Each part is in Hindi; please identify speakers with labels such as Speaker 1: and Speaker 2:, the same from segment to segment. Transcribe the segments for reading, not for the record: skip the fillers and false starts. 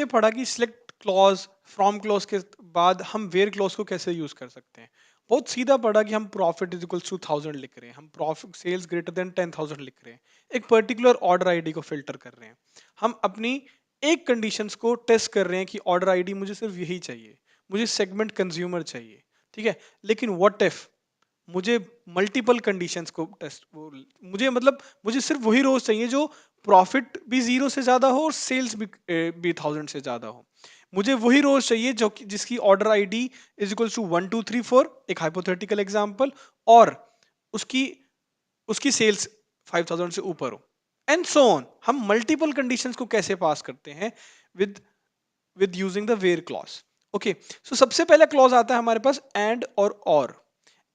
Speaker 1: ये पढ़ा कि सिलेक्ट क्लॉज फ्रॉम क्लॉज के बाद हम वेयर क्लॉज को कैसे यूज कर सकते हैं। बहुत सीधा पढ़ा कि हम प्रॉफिट इज इक्वल्स टू 1000 लिख रहे हैं, हम प्रॉफिट सेल्स ग्रेटर देन 10,000 लिख रहे हैं, एक पर्टिकुलर ऑर्डर आईडी को फिल्टर कर रहे हैं, हम अपनी एक कंडीशंस को टेस्ट कर रहे हैं कि ऑर्डर आईडी मुझे सिर्फ यही चाहिए, मुझे सेगमेंट कंज्यूमर चाहिए, ठीक है। लेकिन व्हाट इफ मुझे मल्टीपल कंडीशंस को टेस्ट मुझे मतलब मुझे सिर्फ वही रोज चाहिए जो प्रॉफिट भी 0 से ज्यादा हो और सेल्स भी 1000 से ज्यादा हो। मुझे वही रोज चाहिए जो कि जिसकी order ID is equal to 1234, एक हाइपोथेटिकल एग्जांपल, और उसकी उसकी सेल्स 5000 से ऊपर हो, एंड सो ऑन। हम मल्टीपल कंडीशंस को कैसे पास करते हैं with with using the where clause. Okay, so सबसे पहला क्लॉज आता है हमारे पास एंड और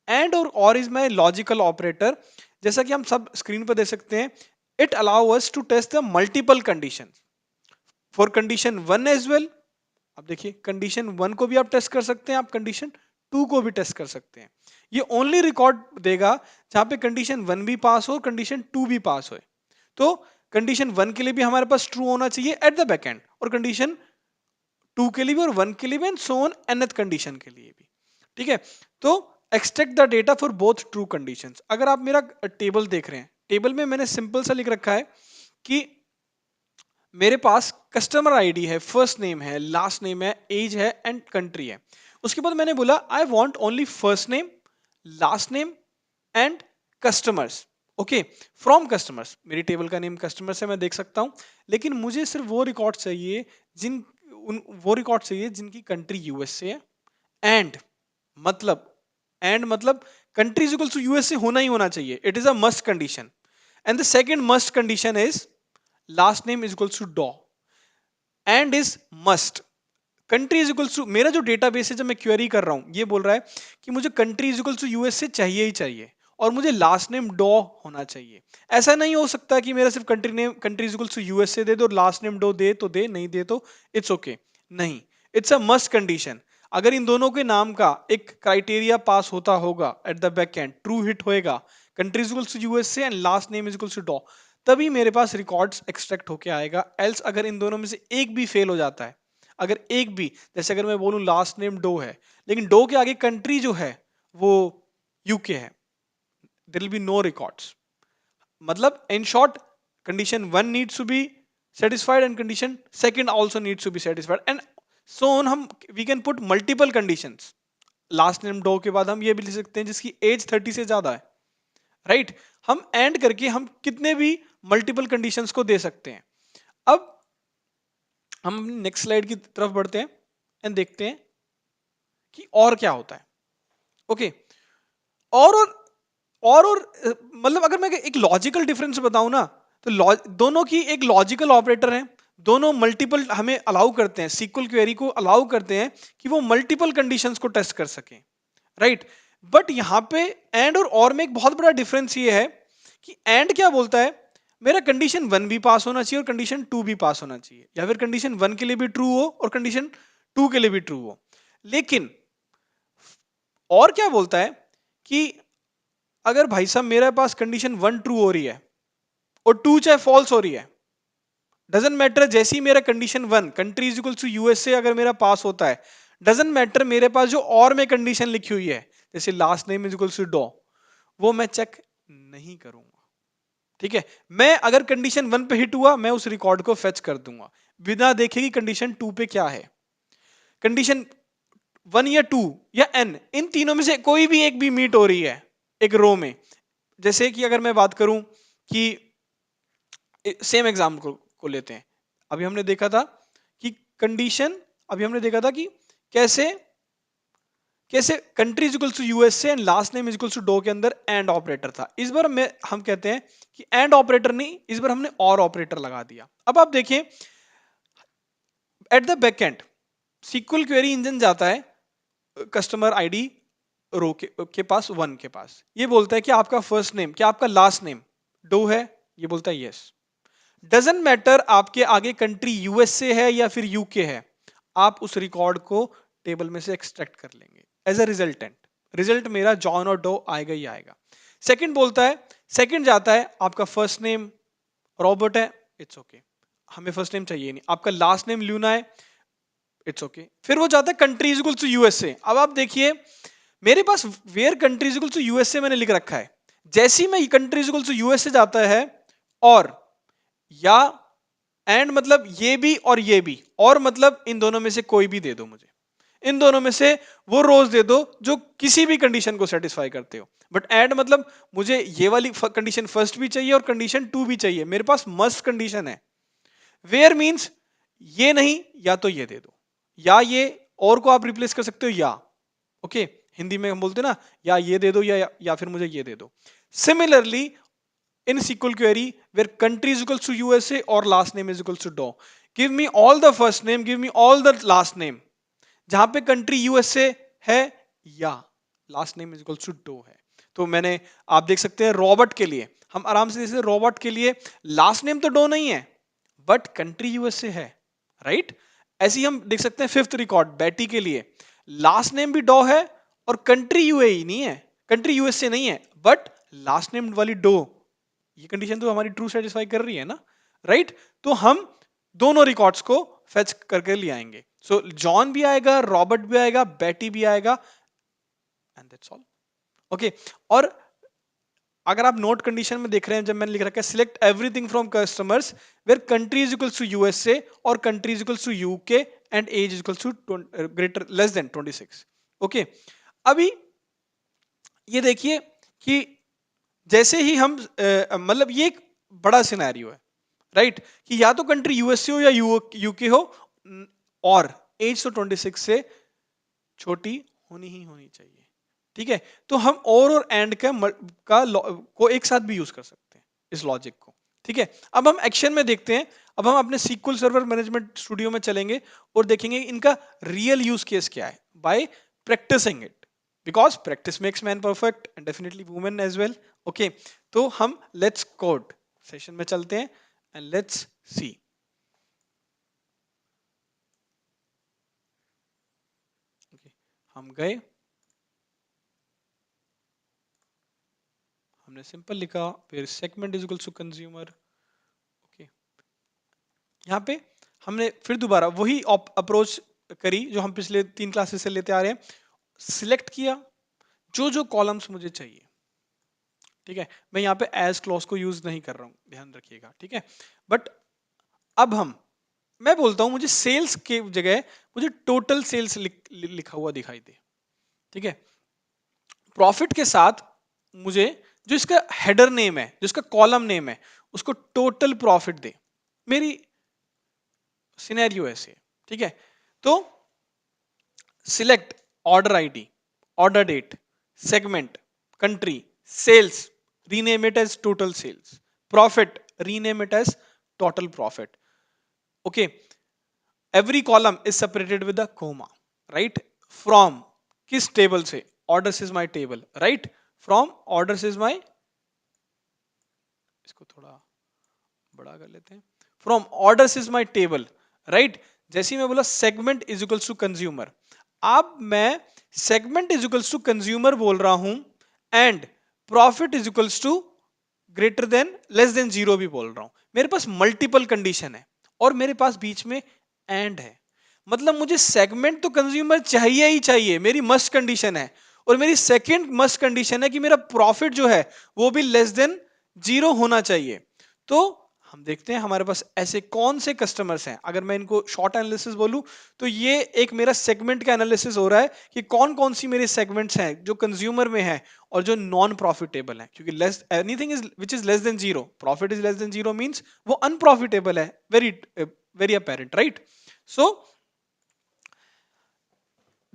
Speaker 1: एंड और इज माई लॉजिकल ऑपरेटर। जैसा कि हम सब स्क्रीन पर देख सकते हैं, it allow us to test the multiple condition for condition one as well. अब देखिए, कंडीशन वन को भी आप टेस्ट कर सकते हैं, आप कंडीशन टू को भी टेस्ट कर सकते हैं। ये ओनली रिकॉर्ड देगा जहां पे कंडीशन वन भी पास हो, कंडीशन टू भी पास हो। तो कंडीशन वन के लिए भी हमारे पास ट्रू होना चाहिए एट द बैक एंड, और कंडीशन टू के लिए भी और वन के लिए भी, and so on nth condition के लिए भी, ठीक है। तो extract the data for both true conditions. अगर आप मेरा टेबल देख रहे हैं, टेबल में मैंने सिंपल सा लिख रखा है कि मेरे पास कस्टमर आईडी है, फर्स्ट नेम है, लास्ट नेम है, एज है एंड कंट्री है। उसके बाद मैंने बोला I want only first name, last name and customers. Okay, from customers, मेरी टेबल का नेम कस्टमर्स है, मैं देख सकता हूं, लेकिन मुझे सिर्फ वो रिकॉर्ड चाहिए वो रिकॉर्ड चाहिए जिनकी कंट्री यूएसए है। एंड मतलब एंड मतलब country is equal to USA होना ही होना चाहिए, it is a must condition. And the second must condition is last name is equal to Doe, and is must. Country is equal to, मेरा जो डेटाबेस है जब मैं क्वेरी कर रहा हूं, ये बोल रहा है कि मुझे country is equal to USA चाहिए ही चाहिए, और मुझे लास्ट नेम डॉ होना चाहिए। ऐसा नहीं हो सकता कि मेरा सिर्फ country is equal to USA दे दो, लास्ट नेम डॉ दे तो दे, नहीं दे तो इट्स ओके। नहीं, इट्स अ मस्ट कंडीशन। अगर इन दोनों के नाम का एक क्राइटेरिया पास होता होगा at the back end, true hit होएगा, country is equal to USA and last name is equal to Doe, तभी मेरे पास रिकॉर्ड्स एक्सट्रैक्ट होके आएगा। एल्स अगर इन दोनों में से एक भी फेल हो जाता है, अगर एक भी, जैसे अगर मैं बोलूं लास्ट नेम डो है, लेकिन डो के आगे कंट्री जो है वो यूके है, there will be no records. मतलब in short, condition one needs to be satisfied and condition second also needs to be satisfied, and so on। हम we can put multiple conditions। Last name Doe के बाद हम ये भी लिख सकते हैं जिसकी एज 30 से ज्यादा है, राइट। हम एंड करके हम कितने भी मल्टीपल कंडीशंस को दे सकते हैं। अब हम अपनी नेक्स्ट स्लाइड की तरफ बढ़ते हैं एंड देखते हैं कि और क्या होता है। ओके, और मतलब अगर मैं एक लॉजिकल डिफरेंस बताऊं ना, तो दोनों की एक लॉजिकल ऑपरेटर है, दोनों मल्टीपल हमें अलाउ करते हैं, सीक्वल क्वेरी को अलाउ करते हैं कि वो मल्टीपल कंडीशंस को टेस्ट कर सकें, राइट। बट यहां पे एंड और में एक बहुत बड़ा डिफरेंस ये है कि एंड क्या बोलता है, मेरा कंडीशन वन भी पास होना चाहिए और कंडीशन टू भी पास होना चाहिए, या फिर कंडीशन वन के लिए भी ट्रू हो और कंडीशन टू के लिए भी ट्रू हो। लेकिन और क्या बोलता है कि अगर भाई साहब मेरे पास कंडीशन वन ट्रू हो रही है और टू चाहे फॉल्स हो रही है, डजेंट मैटर, जैसे ही मेरा condition one country is equal to USA अगर मेरा पास होता है, डजेंट मैटर मेरे पास जो और में कंडीशन लिखी हुई है, जैसे last name is equal to Doe, वो मैं चेक नहीं करूंगा, ठीक है। मैं अगर कंडीशन वन पे हिट हुआ, मैं उस रिकॉर्ड को फेच कर दूंगा बिना देखे कि कंडीशन टू पे क्या है। कंडीशन वन या टू या एन, इन तीनों में से कोई भी एक भी मीट हो रही है एक रो में। जैसे कि अगर मैं बात करूं कि सेम एग्जाम्पल को लेते हैं, अभी हमने देखा था कि कंडीशन, अभी हमने देखा था कि कैसे कैसे country is equal to USA and last name is equal to Doe के अंदर एंड ऑपरेटर था। इस बार हम कहते हैं कि एंड ऑपरेटर नहीं, इस बार हमने और ऑपरेटर लगा दिया। अब आप देखिए eight the back and SQL query engine जाता है कस्टमर आईडी रो के पास, वन के पास, ये बोलता है कि आपका फर्स्ट नेम क्या, आपका लास्ट नेम डो है, ये बोलता है यस। डजेंट मैटर आपके आगे कंट्री यूएसए है या फिर यूके है, आप उस रिकॉर्ड को टेबल में से एक्सट्रैक्ट कर लेंगे एज अ रिजल्टेंट। रिजल्ट मेरा जॉन और डो आएगा ही आएगा। सेकंड बोलता है, सेकंड जाता है आपका फर्स्ट नेम रॉबर्ट है, इट्स ओके। हमें फर्स्ट नेम चाहिए नहीं, आपका लास्ट नेम ल्यूना है, इट्स ओके फिर वो जाता है country is equal to USA. अब आप देखिए मेरे पास where country is equal to USA मैंने लिख रखा है, जैसे ही मैं country is equal to USA जाता है और या एंड मतलब ये भी और ये भी, और मतलब इन दोनों में से कोई भी दे दो मुझे, इन दोनों में से वो रोज दे दो जो किसी भी कंडीशन को सेटिस्फाई करते हो। बट एंड मतलब मुझे ये वाली कंडीशन फर्स्ट भी चाहिए और कंडीशन टू भी चाहिए, मेरे पास मस्ट कंडीशन है। वेयर मींस ये नहीं या तो ये दे दो, या ये और को आप रिप्लेस कर सकते हो या, ओके हिंदी में हम बोलते हैं ना या ये दे दो या फिर मुझे ये दे दो। Similarly in SQL query where country is equals to USA or last name is equals to DO. Give me all the first name, give me all the last name. जहां पे कंट्री यूएसए है या last name is equals to Doe है। तो मैंने आप देख सकते हैं रॉबर्ट के लिए हम आराम से जैसे रॉबर्ट के लिए लास्ट नेम तो डो नहीं है बट कंट्री यूएसए है, राइट। ऐसे ही हम देख सकते हैं फिफ्थ रिकॉर्ड बेटी के लिए लास्ट नेम भी डो है और कंट्री यूएई नहीं है, कंट्री यूएसए नहीं है बट लास्ट नेम वाली डो, ये कंडीशन तो हमारी ट्रू सेटिस्फाई कर रही है ना, राइट। तो हम दोनों रिकॉर्ड्स को फेच करके ले आएंगे। सो जॉन भी आएगा, रॉबर्ट भी आएगा, बेटी भी आएगा, एंड दैट्स ऑल। ओके, और अगर आप नोट कंडीशन में देख रहे हैं जब मैंने लिख रखा है select everything from customers where country is equals to USA और country is equals to UK and age is equals to greater less than 26। Okay, अभी ये देखिए कि जैसे ही हम मतलब ये एक बड़ा सिनेरियो है, राइट, कि या तो कंट्री यूएसए हो या यूके हो और एज तो 26 से छोटी होनी ही होनी चाहिए, ठीक है। तो हम और एंड को एक साथ भी यूज कर सकते हैं इस लॉजिक को, ठीक है। अब हम एक्शन में देखते हैं, अब हम अपने सीक्वल सर्वर मैनेजमेंट स्टूडियो में चलेंगे और देखेंगे इनका रियल यूज केस क्या है by practising it, because practice makes man perfect and definitely women as well. Okay, तो हम लेट्स कोड सेशन में चलते हैं एंड लेट्स सी। हम गए, हमने सिंपल लिखा फिर segment is equal to consumer. Okay, यहाँ पे हमने फिर दोबारा वही अप्रोच करी जो हम पिछले 3 क्लासेस से लेते आ रहे हैं, सिलेक्ट किया जो जो कॉलम्स मुझे चाहिए, ठीक है। मैं यहाँ पे एज क्लॉज को यूज नहीं कर रहा हूँ, ध्यान रखिएगा, ठीक है। बट अब मैं बोलता हूँ मुझे सेल्स के जगह मुझे टोटल सेल्स लिखा हुआ दिखाई दे, ठीक है। प्रॉफिट के साथ मुझे जो इसका हेडर नेम है, जो इसका कॉलम नेम है, उसको टोटल प्रॉफिट दे। मेरी सिनेरियो ऐसे, ठीक है। तो select order ID, order date, segment, country, sales, rename it as total sales, profit, rename it as total profit. Okay, every column is separated with a comma, right. From किस टेबल से, orders is my table, right. From orders is my, इसको थोड़ा बड़ा कर लेते हैं, from orders is my table, right. जैसे ही मैं बोला segment is equals to consumer, अब मैं segment is equals to consumer बोल रहा हूं and profit is equals to greater than less than zero भी बोल रहा हूं। मेरे पास मल्टीपल कंडीशन है और मेरे पास बीच में एंड है, मतलब मुझे सेगमेंट तो कंज्यूमर चाहिए ही चाहिए, मेरी मस्ट कंडीशन है। और मेरी सेकंड मस्ट कंडीशन है कि मेरा प्रॉफिट जो है वो भी लेस देन जीरो होना चाहिए। तो हम देखते हैं हमारे पास ऐसे कौन से कस्टमर्स हैं। अगर मैं इनको शॉर्ट एनालिसिस बोलूं तो ये एक मेरा सेगमेंट का एनालिसिस हो रहा है कि कौन कौन सी मेरे सेगमेंट्स हैं जो कंज्यूमर में है और जो नॉन प्रॉफिटेबल है, क्योंकि less anything is which is less than zero, profit is less than zero means वो अनप्रॉफिटेबल है, वेरी वेरी अपेरेंट, राइट। सो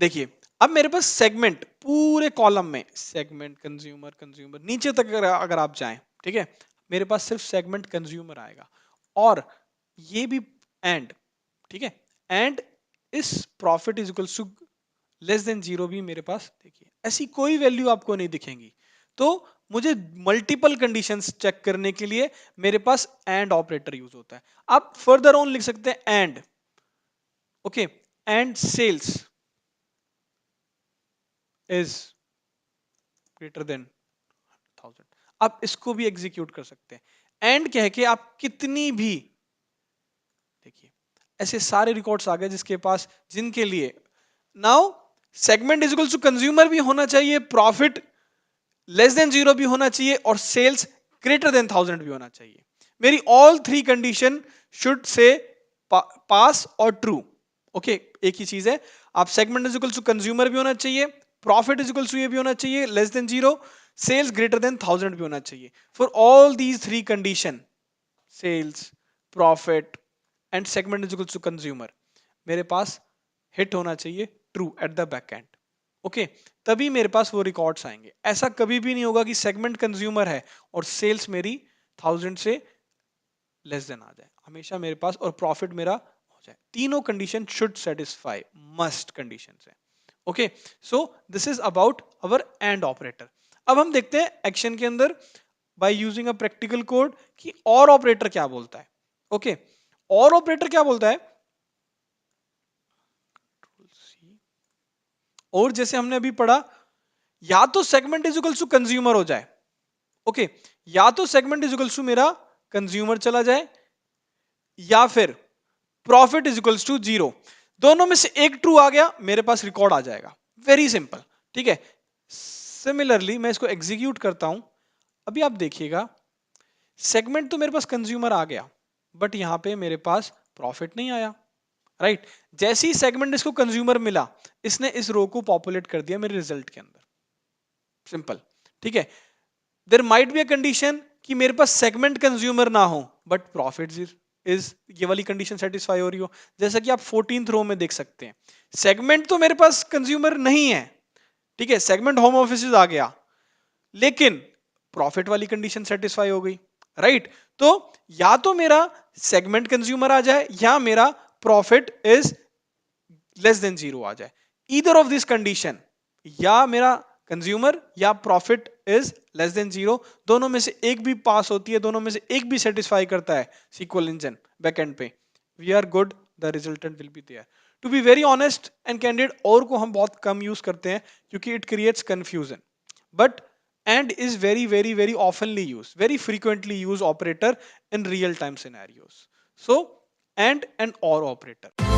Speaker 1: देखिए अब मेरे पास सेगमेंट पूरे कॉलम में सेगमेंट कंज्यूमर कंज्यूमर नीचे तक अगर आप जाएं, ठीक है, मेरे पास सिर्फ सेगमेंट कंज्यूमर आएगा और ये भी एंड, ठीक है। एंड इस profit is equals to less than zero भी मेरे पास देखिए ऐसी कोई वैल्यू आपको नहीं दिखेंगी। तो मुझे मल्टीपल कंडीशंस चेक करने के लिए मेरे पास एंड ऑपरेटर यूज होता है। आप फर्दर ऑन लिख सकते हैं and, okay, and sales is greater than 1000, आप इसको भी एग्जीक्यूट कर सकते हैं। एंड कह के आप कितनी भी देखिए ऐसे सारे रिकॉर्ड्स आ गए जिसके पास, जिनके लिए now segment is equals to consumer भी होना चाहिए, प्रॉफिट लेस देन जीरो भी होना चाहिए और सेल्स ग्रेटर देन 1000 भी होना चाहिए। मेरी all three condition should say पास और ट्रू। ओके, एक ही चीज है, आप segment is equal to consumer भी होना चाहिए, प्रॉफिट इज इक्वल टू ये भी होना चाहिए less than zero, sales greater than 1000 भी होना चाहिए। For all these three condition, sales, profit and segment is equal to consumer, मेरे पास हिट होना चाहिए true at the back end. Okay, तभी मेरे पास वो रिकॉर्ड्स आएंगे। ऐसा कभी भी नहीं होगा कि सेगमेंट कंज्यूमर है और सेल्स मेरी 1000 से लेस देन आ जाए, हमेशा मेरे पास और प्रॉफिट मेरा हो जाए। तीनों condition should satisfy, must condition है। Okay, so this is about our and operator. अब हम देखते हैं एक्शन के अंदर by using a practical code कि और ऑपरेटर क्या बोलता है। ओके, और ऑपरेटर क्या बोलता है, और जैसे हमने अभी पढ़ा, या तो segment is equals to consumer हो जाए। ओके, या तो सेगमेंट इज इक्वल्स टू मेरा कंज्यूमर चला जाए, या फिर profit is equals to zero. दोनों में से एक ट्रू आ गया, मेरे पास रिकॉर्ड आ जाएगा। वेरी सिंपल, ठीक है। सिमिलरली मैं इसको एग्जीक्यूट करता हूं। अभी आप देखिएगा, सेगमेंट तो मेरे पास कंज्यूमर आ गया, बट यहां पे मेरे पास प्रॉफिट नहीं आया। राइट, जैसे ही सेगमेंट इसको कंज्यूमर मिला, इसने इस रो को पॉपुलेट कर दिया मेरे रिजल्ट के अंदर। सिंपल, ठीक है। There might be a condition कि मेरे पास सेगमेंट कंज्यूमर ना हो बट प्रॉफिट इज, ये वाली कंडीशन सेटिस्फाई हो रही हो। जैसा कि आप 14th रो में देख सकते हैं, सेगमेंट तो मेरे पास कंज्यूमर नहीं है, ठीक है, सेगमेंट होम ऑफिस आ गया, लेकिन प्रॉफिट वाली कंडीशन सेटिस्फाई हो गई। राइट, तो या तो मेरा सेगमेंट कंज्यूमर आ जाए या मेरा profit is less than zero आ जाए। ईदर ऑफ दिस कंडीशन, या मेरा कंज्यूमर या profit is less than zero, दोनों में से एक भी पास होती है, दोनों में से एक भी सेटिस्फाई करता है सीक्वल इंजन बैकएंड पे, we are good, the resultant will be there. To be very honest and candid, और को हम बहुत कम यूज करते हैं क्योंकि it creates confusion, but and is very oftenly used, very frequently used operator in real time scenarios. So and or operator.